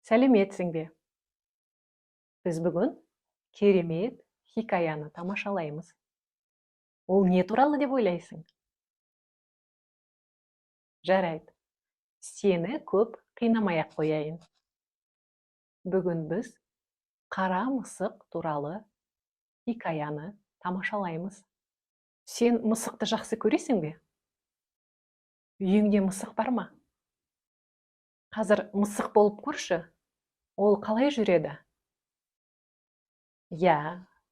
Сәлеметсің бе? Біз бүгін керемет хикаяны тамашалаймыз. Ол не туралы деп ойлайсың? Жарайды. Сені көп қинамай-ақ қояйын. Бүгін біз қара мысық туралы хикаяны тамашалаймыз. Сен мысықты жақсы көресің бе? Үйіңде мысық бар ма? Қазір мысық болып көрші. Ол қалай жүреді?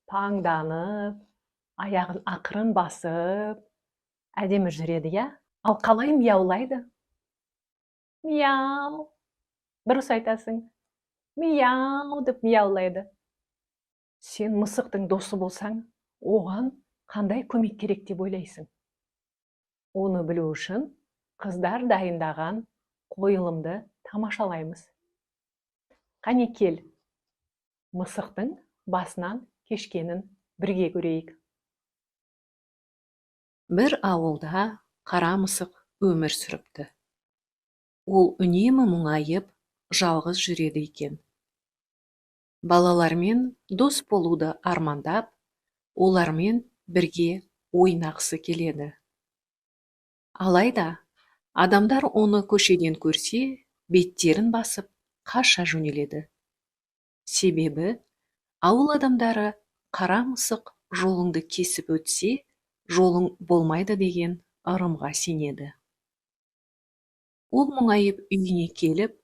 Паңданып, аяғын ақырын басып, әдемі жүреді, Ал қалай мияулайды? Мияу. Дұрыс айтасың. Мияу деп мияулайды. Сен мысықтың досы болсаң, оған қандай көмек керек деп ойлайсың? Оны білу үшін қыздар дайындаған қойылымды тамашалаймыз. Қане кел, мысықтың басынан кешкенін бірге көрейік. Бір ауылда қара мысық өмір сүріпті. Ол үнемі мұңайып, жалғыз жүреді екен. Балалармен дос болуды армандап, олармен бірге ойнағысы келеді. Алайда, адамдар оны көшеден көрсе, беттерін басып, қаша жөнеледі. Себебі, ауыл адамдары қара мысық жолыңды кесіп өтсе, жолың болмайды деген ырымға сенеді. Ол мұңайып үйіне келіп,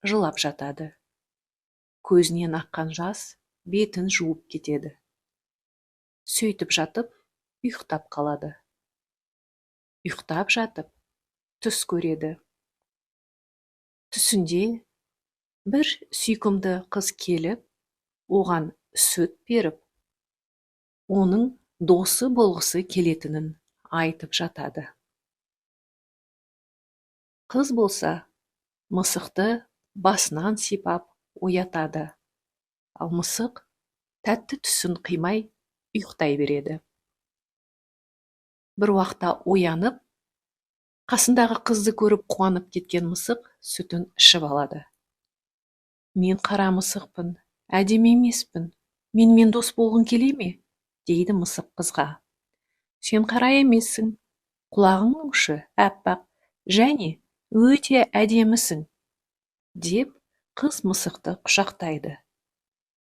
жылап жатады. Көзінен аққан жас бетін жуып кетеді. Сөйтіп жатып, ұйықтап қалады. Ұйықтап жатып, түс көреді. Түсінде бір сүйкімді қыз келіп, оған сүт беріп, оның досы болғысы келетінін айтып жатады. Қыз болса, мысықты басынан сипап оятады, ал мысық тәтті түсін қимай ұйықтай береді. Бір уақытта оянып, қасындағы қызды көріп қуанып кеткен мысық сүтін ішіп алады. Мен қара мысықпын, әдемі емеспін, менімен дос болғың келе ме? Дейді мысық қызға. Сен қара емессің, құлағыңның ұшы әппақ, және өте әдемісің, деп қыз мысықты құшақтайды.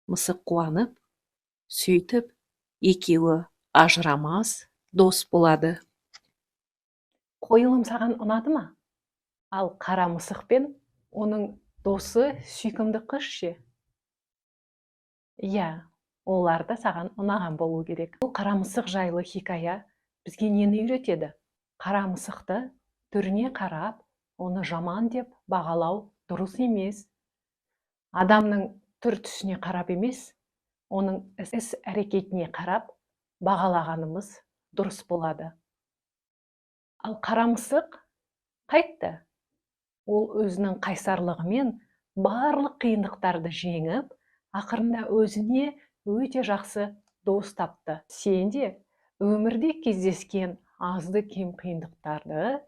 Мысық қуанып, сөйтіп екеуі ажырамас дос болады. Қойылым саған ұнады ма? Ал қара мысық пен оның досы сүйкімді қыз ше? Олар да саған ұнаған болу керек. Бұл қара мысық жайлы хикая бізге нені үйретеді? Қара мысықты түріне қарап, оны жаман деп бағалау дұрыс емес. Адамның түр-түсіне қарап емес, оның іс-әрекетіне қарап бағалағанымыз дұрыс болады. Ал қара мысық қайтты? Ол өзінің қайсарлығымен барлық қиындықтарды жеңіп, ақырында өзіне өте жақсы дос тапты. Сен де өмірде кездескен азды-кем қиындықтарды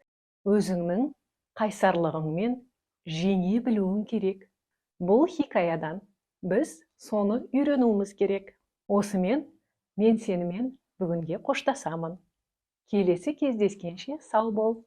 өзіңнің қайсарлығыңмен жеңе білуің керек. Бұл хикаядан біз соны үйренуіміз керек. Осымен мен сенімен бүгінге қоштасамын. Келесі кездескенше сау бол.